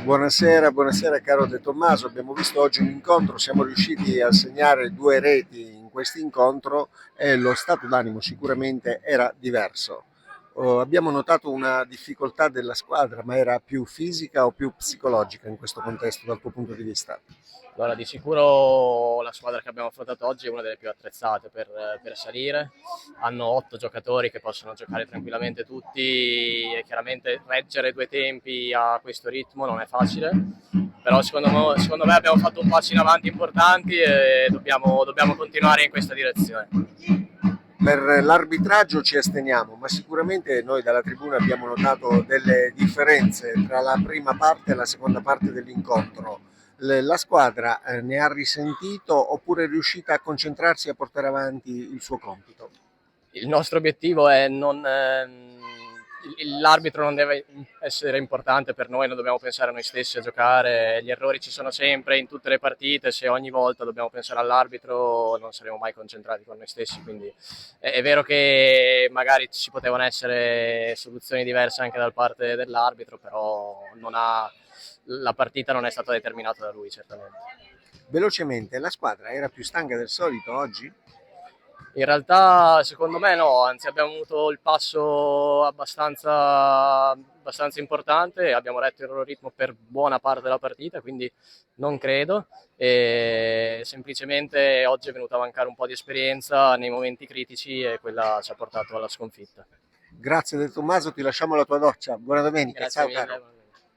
Buonasera, buonasera caro De Tommaso, abbiamo visto oggi un incontro, siamo riusciti a segnare 2 reti in questo incontro e lo stato d'animo sicuramente era diverso. Abbiamo notato una difficoltà della squadra, ma era più fisica o più psicologica in questo contesto dal tuo punto di vista? Allora, di sicuro la squadra che abbiamo affrontato oggi è una delle più attrezzate per salire. Hanno 8 giocatori che possono giocare tranquillamente tutti e chiaramente reggere due tempi a questo ritmo non è facile. Però secondo me abbiamo fatto un passo in avanti importanti e dobbiamo continuare in questa direzione. Per l'arbitraggio ci asteniamo, ma sicuramente noi dalla tribuna abbiamo notato delle differenze tra la prima parte e la seconda parte dell'incontro. La squadra ne ha risentito oppure è riuscita a concentrarsi e a portare avanti il suo compito? Il nostro obiettivo è non... l'arbitro non deve essere importante per noi, non dobbiamo pensare a noi stessi a giocare, gli errori ci sono sempre in tutte le partite, se ogni volta dobbiamo pensare all'arbitro non saremo mai concentrati con noi stessi, quindi è vero che magari ci potevano essere soluzioni diverse anche da parte dell'arbitro, però la partita non è stata determinata da lui certamente. Velocemente, la squadra era più stanca del solito oggi? In realtà secondo me no, anzi abbiamo avuto il passo abbastanza importante, abbiamo retto il loro ritmo per buona parte della partita, quindi non credo, e semplicemente oggi è venuta a mancare un po' di esperienza nei momenti critici e quella ci ha portato alla sconfitta. Grazie De Tommaso, ti lasciamo la tua doccia. Buona domenica, Grazie ciao caro. mille.